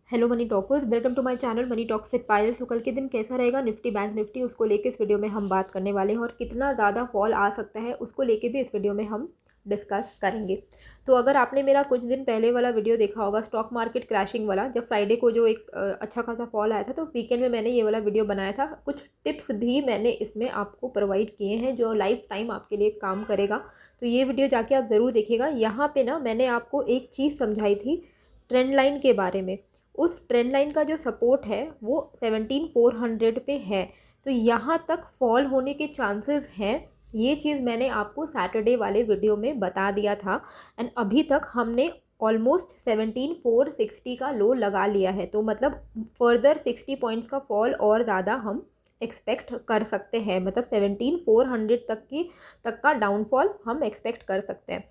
Hello money talkers, welcome to my channel money talks with Payal. So कल के दिन कैसा रहेगा निफ्टी बैंक निफ्टी, उसको लेके इस वीडियो में हम बात करने वाले हैं और कितना ज़्यादा फॉल आ सकता है उसको लेके भी इस वीडियो में हम डिस्कस करेंगे। तो अगर आपने मेरा कुछ दिन पहले वाला वीडियो देखा होगा स्टॉक मार्केट क्रैशिंग वाला, जब फ्राइडे को जो एक अच्छा खासा फॉल आया था, तो वीकेंड में मैंने ये वाला वीडियो बनाया था। कुछ टिप्स भी मैंने इसमें आपको प्रोवाइड किए हैं जो लाइफ टाइम आपके लिए काम करेगा। तो ये वीडियो जाके आप ज़रूर देखिएगा। यहाँ पे ना मैंने आपको एक चीज़ समझाई थी ट्रेंड लाइन के बारे में। उस ट्रेंड लाइन का जो सपोर्ट है वो 17,400 पे है, तो यहाँ तक फॉल होने के चांसेस हैं। ये चीज़ मैंने आपको सैटरडे वाले वीडियो में बता दिया था। एंड अभी तक हमने ऑलमोस्ट 17,460 का लो लगा लिया है, तो मतलब फर्दर 60 पॉइंट्स का फॉल और ज़्यादा हम एक्सपेक्ट कर सकते हैं। मतलब 17,400 तक का डाउनफॉल हम एक्सपेक्ट कर सकते हैं।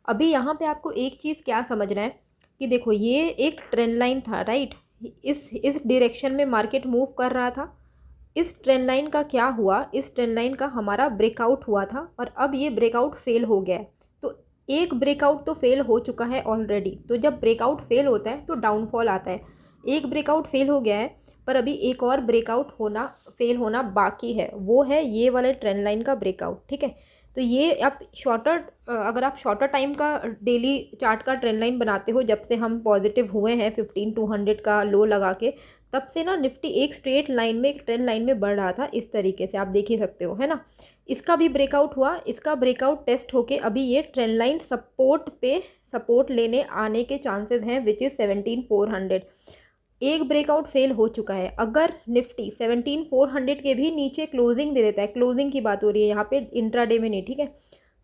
अभी यहाँ पे आपको एक चीज़ क्या समझना है कि देखो, ये एक ट्रेंड लाइन था, राइट। इस डायरेक्शन में मार्केट मूव कर रहा था। इस ट्रेंड लाइन का क्या हुआ, इस ट्रेंड लाइन का हमारा ब्रेकआउट हुआ था और अब ये ब्रेकआउट फेल हो गया है। तो एक ब्रेकआउट तो फेल हो चुका है ऑलरेडी। तो जब ब्रेकआउट फेल होता है तो डाउनफॉल आता है। एक ब्रेकआउट फेल हो गया है, पर अभी एक और ब्रेकआउट फेल होना बाकी है, वो है ये वाले ट्रेंड लाइन का ब्रेकआउट, ठीक है। तो ये आप अगर आप शॉर्टर टाइम का डेली चार्ट का ट्रेंड लाइन बनाते हो, जब से हम पॉजिटिव हुए हैं 15,200 का लो लगा के, तब से ना निफ्टी एक स्ट्रेट लाइन में, एक ट्रेंड लाइन में बढ़ रहा था। इस तरीके से आप देख ही सकते हो, है ना। इसका भी ब्रेकआउट हुआ, इसका ब्रेकआउट टेस्ट होके अभी ये ट्रेंड लाइन सपोर्ट लेने आने के चांसेस हैं, विच इज़ 17,400। एक ब्रेकआउट फेल हो चुका है। अगर निफ्टी 17,400 के भी नीचे क्लोजिंग दे देता है, क्लोजिंग की बात हो रही है यहाँ पे, इंट्राडे में नहीं, ठीक है।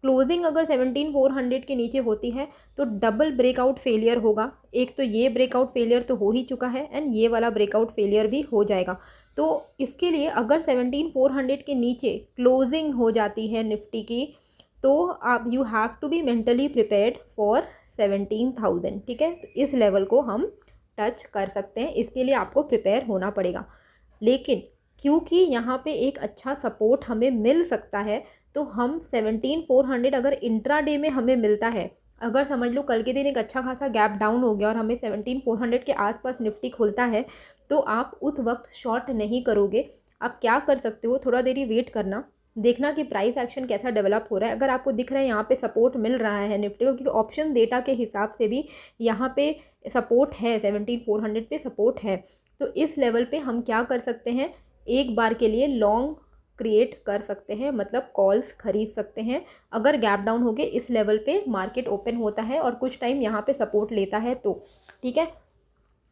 क्लोजिंग अगर 17,400 के नीचे होती है तो डबल ब्रेकआउट फेलियर होगा। एक तो ये ब्रेकआउट फेलियर तो हो ही चुका है एंड ये वाला ब्रेकआउट फेलियर भी हो जाएगा। तो इसके लिए अगर 17,400 के नीचे क्लोजिंग हो जाती है निफ्टी की, तो आप you have to be mentally prepared for 17,000, ठीक है। तो इस लेवल को हम टच कर सकते हैं, इसके लिए आपको प्रिपेयर होना पड़ेगा। लेकिन क्योंकि यहाँ पे एक अच्छा सपोर्ट हमें मिल सकता है, तो हम 17,400 अगर इंट्राडे में हमें मिलता है, अगर समझ लो कल के दिन एक अच्छा खासा गैप डाउन हो गया और हमें 17,400 के आसपास निफ्टी खुलता है, तो आप उस वक्त शॉर्ट नहीं करोगे। आप क्या कर सकते हो, थोड़ा देरी वेट करना, देखना कि प्राइस एक्शन कैसा डेवलप हो रहा है। अगर आपको दिख रहा है यहाँ पे सपोर्ट मिल रहा है निफ्टी को, क्योंकि ऑप्शन डेटा के हिसाब से भी यहाँ पे सपोर्ट है, 17,400 पे सपोर्ट है, तो इस लेवल पे हम क्या कर सकते हैं, एक बार के लिए लॉन्ग क्रिएट कर सकते हैं, मतलब कॉल्स खरीद सकते हैं। अगर गैप डाउन हो गए, इस लेवल पे मार्केट ओपन होता है और कुछ टाइम यहाँ पे सपोर्ट लेता है, तो ठीक है।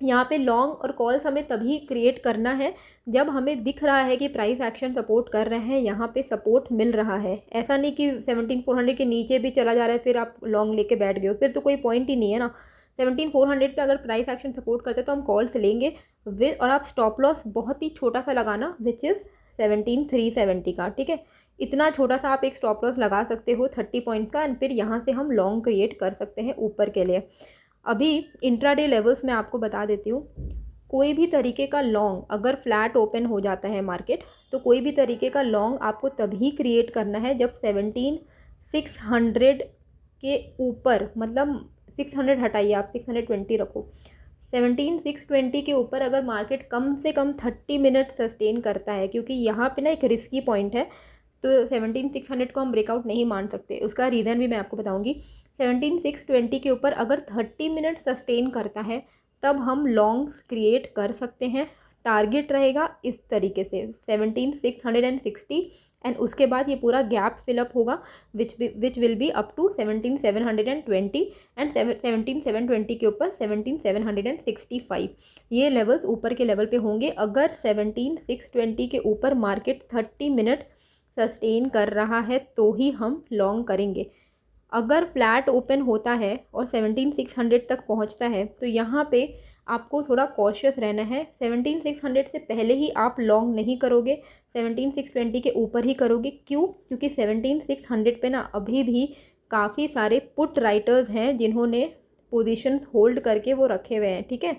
यहाँ पे लॉन्ग और कॉल्स हमें तभी क्रिएट करना है जब हमें दिख रहा है कि प्राइस एक्शन सपोर्ट कर रहे हैं, यहाँ पे सपोर्ट मिल रहा है। ऐसा नहीं कि 17,400 के नीचे भी चला जा रहा है फिर आप लॉन्ग लेके बैठ गए हो, फिर तो कोई पॉइंट ही नहीं है ना। 17,400 पे अगर प्राइस एक्शन सपोर्ट करते हैं तो हम कॉल्स लेंगे और आप स्टॉप लॉस बहुत ही छोटा सा लगाना, विच इज़ 17,370 का, ठीक है। इतना छोटा सा आप एक स्टॉप लॉस लगा सकते हो 30 पॉइंट्स का, एंड फिर यहाँ से हम लॉन्ग क्रिएट कर सकते हैं ऊपर के लिए। अभी इंट्राडे लेवल्स में आपको बता देती हूँ, कोई भी तरीके का लॉन्ग अगर फ्लैट ओपन हो जाता है मार्केट, तो कोई भी तरीके का लॉन्ग आपको तभी क्रिएट करना है जब 17,600 के ऊपर, मतलब 600 हटाइए, आप 620 रखो, 17,620 के ऊपर अगर मार्केट कम से कम 30 मिनट सस्टेन करता है, क्योंकि यहाँ पे ना एक रिस्की पॉइंट है, तो 17,600 को हम ब्रेकआउट नहीं मान सकते। उसका रीज़न भी मैं आपको बताऊंगी। 17,620 के ऊपर अगर 30 मिनट सस्टेन करता है, तब हम लॉन्ग्स क्रिएट कर सकते हैं। टारगेट रहेगा इस तरीके से 17,660, एंड उसके बाद ये पूरा गैप फिलअप होगा which will be up to 17,720, and 17,720 के ऊपर 17,765। ये लेवल्स ऊपर के लेवल पे होंगे अगर 17,620 के ऊपर मार्केट 30 मिनट सस्टेन कर रहा है, तो ही हम लॉन्ग करेंगे। अगर फ्लैट ओपन होता है और 17,600 तक पहुंचता है, तो यहाँ पे आपको थोड़ा कॉशियस रहना है। 17,600 से पहले ही आप लॉन्ग नहीं करोगे, 17,620 के ऊपर ही करोगे। क्यों? क्योंकि 17,600 पे ना अभी भी काफ़ी सारे पुट राइटर्स हैं जिन्होंने पोजीशंस होल्ड करके वो रखे हुए हैं, ठीक है।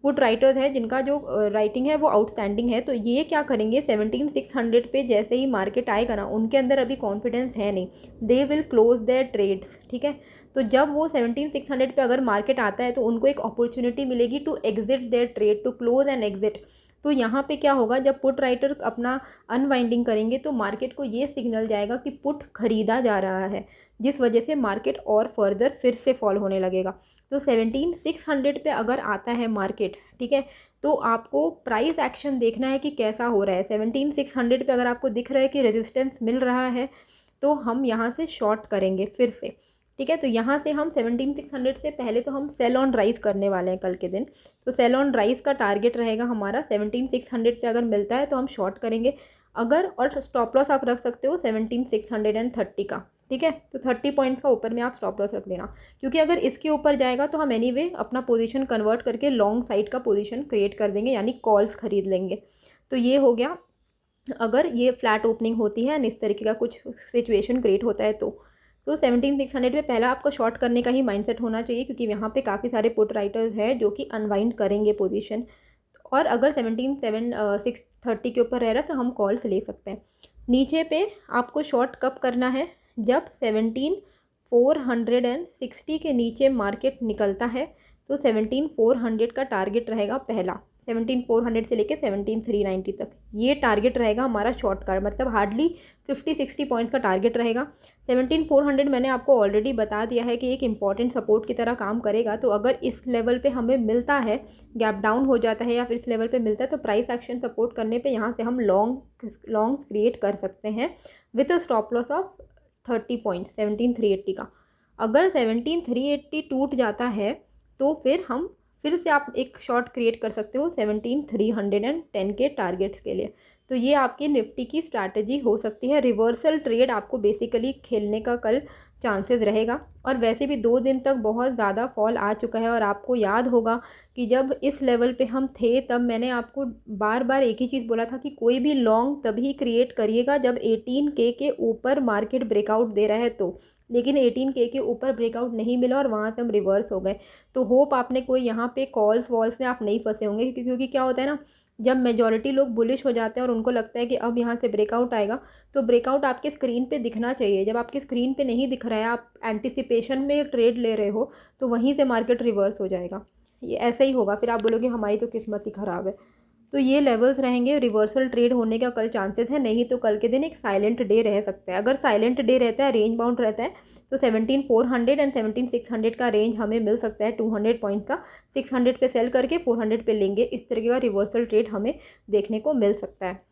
पुट राइटर्स है जिनका जो राइटिंग है वो आउटस्टैंडिंग है, तो ये क्या करेंगे 17,600 पे जैसे ही मार्केट आएगा ना, उनके अंदर अभी कॉन्फिडेंस है नहीं, they will close their trades, ठीक है। तो जब वो 17,600 पे अगर मार्केट आता है तो उनको एक अपॉर्चुनिटी मिलेगी to exit their trade, to close and exit. तो यहाँ पे क्या होगा, जब पुट राइटर अपना अनवाइंडिंग करेंगे तो मार्केट को ये सिग्नल जाएगा कि पुट खरीदा जा रहा है, जिस वजह से मार्केट और फर्दर फिर से फॉल होने लगेगा। तो 17,600 पे अगर आता है मार्केट, ठीक है, तो आपको प्राइस एक्शन देखना है कि कैसा हो रहा है। 17,600 पे अगर आपको दिख रहा है कि रेजिस्टेंस मिल रहा है तो हम यहाँ से शॉर्ट करेंगे फिर से, ठीक है। तो यहाँ से हम 17,600 से पहले तो हम सेल ऑन राइज करने वाले हैं कल के दिन। तो सेल ऑन राइज का टारगेट रहेगा हमारा 17,600 पे अगर मिलता है तो हम शॉर्ट करेंगे अगर, और स्टॉप लॉस आप रख सकते हो 17,630 का, ठीक है। तो 30 पॉइंट्स का ऊपर में आप स्टॉप लॉस रख लेना, क्योंकि अगर इसके ऊपर जाएगा तो हम एनीवे अपना पोजीशन कन्वर्ट करके लॉन्ग साइड का पोजीशन क्रिएट कर देंगे, यानी कॉल्स खरीद लेंगे। तो ये हो गया अगर ये फ्लैट ओपनिंग होती है, इस तरीके का कुछ सिचुएशन क्रिएट होता है तो 17,600 में पहला आपको शॉर्ट करने का ही माइंडसेट होना चाहिए, क्योंकि यहाँ पे काफ़ी सारे पुट राइटर्स हैं जो कि अनवाइंड करेंगे पोजीशन। और अगर 17,630 के ऊपर रह रहा है तो हम कॉल्स ले सकते हैं। नीचे पे आपको शॉर्ट कब करना है, जब 17,460 के नीचे मार्केट निकलता है तो 17,400 का टारगेट रहेगा पहला, 17,400 से लेके 17,390 तक ये टारगेट रहेगा हमारा शॉर्ट का, मतलब हार्डली 50-60 पॉइंट्स का टारगेट रहेगा। 17,400 मैंने आपको ऑलरेडी बता दिया है कि एक इंपॉर्टेंट सपोर्ट की तरह काम करेगा। तो अगर इस लेवल पे हमें मिलता है, गैप डाउन हो जाता है या फिर इस लेवल पे मिलता है, तो प्राइस एक्शन सपोर्ट करने पे यहाँ से हम लॉन्ग क्रिएट कर सकते हैं with a stop loss of 30 point 17,380 का। अगर 17,380 टूट जाता है तो फिर से आप एक शॉर्ट क्रिएट कर सकते हो 17,310 के टारगेट्स के लिए। तो ये आपकी निफ्टी की स्ट्रैटेजी हो सकती है। रिवर्सल ट्रेड आपको बेसिकली खेलने का कल चांसेस रहेगा, और वैसे भी 2 दिन तक बहुत ज़्यादा फॉल आ चुका है। और आपको याद होगा कि जब इस लेवल पे हम थे तब मैंने आपको बार बार एक ही चीज़ बोला था कि कोई भी लॉन्ग तभी क्रिएट करिएगा जब 18K के ऊपर मार्केट ब्रेकआउट दे रहा है तो। लेकिन 18K के ऊपर ब्रेकआउट नहीं मिला और वहाँ से हम रिवर्स हो गए। तो होप आपने कोई यहाँ पे कॉल्स वॉल्स में आप नहीं फंसे होंगे, क्योंकि क्या होता है ना, जब मेजॉरिटी लोग बुलिश हो जाते हैं और उनको लगता है कि अब यहाँ से ब्रेकआउट आएगा, तो ब्रेकआउट आपके स्क्रीन पे दिखना चाहिए। जब आपकी स्क्रीन पे नहीं दिख रहा है, आप एंटिसिपेशन में ट्रेड ले रहे हो, तो वहीं से मार्केट रिवर्स हो जाएगा। ये ऐसा ही होगा, फिर आप बोलोगे हमारी तो किस्मत ही ख़राब है। तो ये लेवल्स रहेंगे, रिवर्सल ट्रेड होने का कल चांसेस है। नहीं तो कल के दिन एक साइलेंट डे रह सकता है। अगर साइलेंट डे रहता है, रेंज बाउंड रहता है, तो 17,400 एंड 17,600 का रेंज हमें मिल सकता है 200 पॉइंट का। 600 पे सेल करके 400 पे लेंगे, इस तरीके का रिवर्सल ट्रेड हमें देखने को मिल सकता है।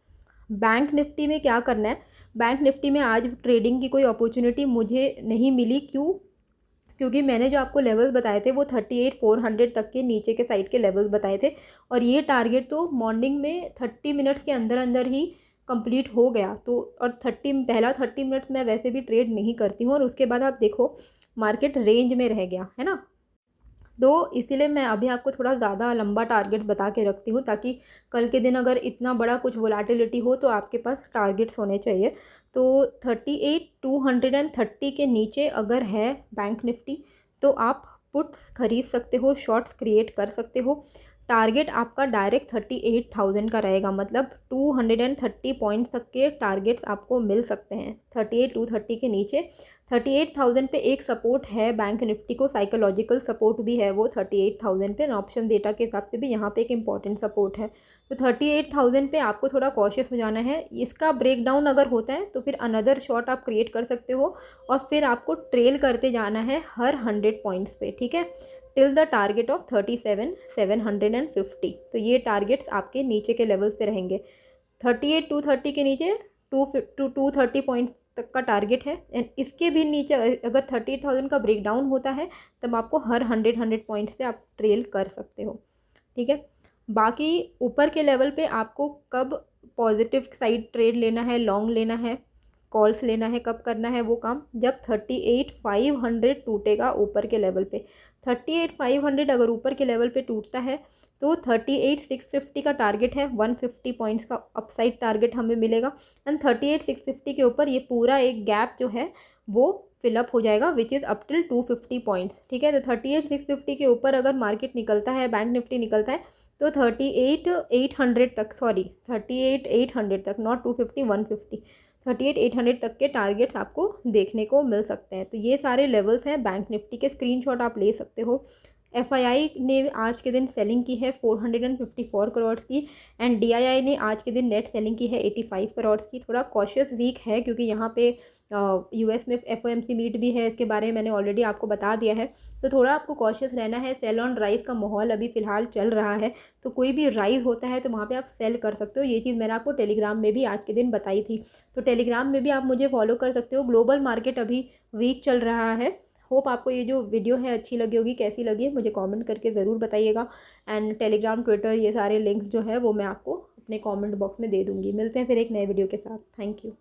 बैंक निफ्टी में क्या करना है, बैंक निफ्टी में आज ट्रेडिंग की कोई अपॉर्चुनिटी मुझे नहीं मिली। क्योंकि मैंने जो आपको लेवल्स बताए थे वो 38,400 तक के नीचे के साइड के लेवल्स बताए थे, और ये टारगेट तो मॉर्निंग में 30 मिनट्स के अंदर अंदर ही कंप्लीट हो गया। तो और पहला 30 मिनट्स मैं वैसे भी ट्रेड नहीं करती हूँ, और उसके बाद आप देखो मार्केट रेंज में रह गया है ना। तो इसीलिए मैं अभी आपको थोड़ा ज़्यादा लंबा टारगेट बता के रखती हूँ, ताकि कल के दिन अगर इतना बड़ा कुछ वोलेटिलिटी हो तो आपके पास टारगेट्स होने चाहिए। तो 38,230 के नीचे अगर है बैंक निफ्टी तो आप पुट्स खरीद सकते हो, शॉर्ट्स क्रिएट कर सकते हो। टारगेट आपका डायरेक्ट 38,000 का रहेगा, मतलब 230 पॉइंट्स तक के टारगेट्स आपको मिल सकते हैं 38,230 के नीचे। 38,000 पे एक सपोर्ट है बैंक निफ्टी को, साइकोलॉजिकल सपोर्ट भी है वो 38,000 पे, ऑप्शन डेटा के हिसाब से भी यहाँ पे एक इंपॉर्टेंट सपोर्ट है। तो 38,000 पे आपको थोड़ा कॉशियस हो जाना है। इसका ब्रेकडाउन अगर होता है तो फिर अनदर शॉट आप क्रिएट कर सकते हो, और फिर आपको ट्रेल करते जाना है हर 100 पॉइंट्स पे, ठीक है, टिल द टारगेट ऑफ 37,750। तो ये टारगेट्स आपके नीचे के लेवल्स पे रहेंगे। 38,230 के नीचे 230 पॉइंट्स तक का टारगेट है, एंड इसके भी नीचे अगर 38,000 का ब्रेकडाउन होता है तब आपको हर 100 पॉइंट्स पे आप ट्रेल कर सकते हो, ठीक है। बाकी ऊपर के लेवल पे आपको कब पॉजिटिव साइड ट्रेड लेना है, लॉन्ग लेना है, कॉल्स लेना है, कब करना है वो काम, जब 38,500 टूटेगा ऊपर के लेवल पे। 38,500 अगर ऊपर के लेवल पे टूटता है तो 38,650 का टारगेट है, 150 पॉइंट्स का अपसाइड टारगेट हमें मिलेगा। एंड 38,650 के ऊपर ये पूरा एक गैप जो है वो फिलअप हो जाएगा which is up till 250 points. ठीक है, तो 38,650 के ऊपर अगर मार्केट निकलता है, बैंक निफ्टी निकलता है, तो 38,800 तक, सॉरी 38,800 तक, नॉट 250, 150, 38,800 तक के टारगेट्स आपको देखने को मिल सकते हैं। तो ये सारे लेवल्स हैं बैंक निफ्टी के, स्क्रीनशॉट आप ले सकते हो। FII ने आज के दिन सेलिंग की है 454 करोड़ की, एंड DII ने आज के दिन नेट सेलिंग की है 85 करोड़ की। थोड़ा कॉशियस वीक है क्योंकि यहाँ पे US में FOMC मीट भी है, इसके बारे में मैंने ऑलरेडी आपको बता दिया है, तो थोड़ा आपको कॉशियस रहना है। सेल ऑन राइज का माहौल अभी फ़िलहाल चल रहा है, तो कोई भी राइज होता है तो वहाँ पे आप सेल कर सकते हो। ये चीज़ मैंने आपको टेलीग्राम में भी आज के दिन बताई थी, तो टेलीग्राम में भी आप मुझे फॉलो कर सकते हो। ग्लोबल मार्केट अभी वीक चल रहा है। होप आपको ये जो वीडियो है अच्छी लगी होगी, कैसी लगी है मुझे कमेंट करके ज़रूर बताइएगा। एंड टेलीग्राम, ट्विटर, ये सारे लिंक्स जो है वो मैं आपको अपने कमेंट बॉक्स में दे दूँगी। मिलते हैं फिर एक नए वीडियो के साथ। Thank you.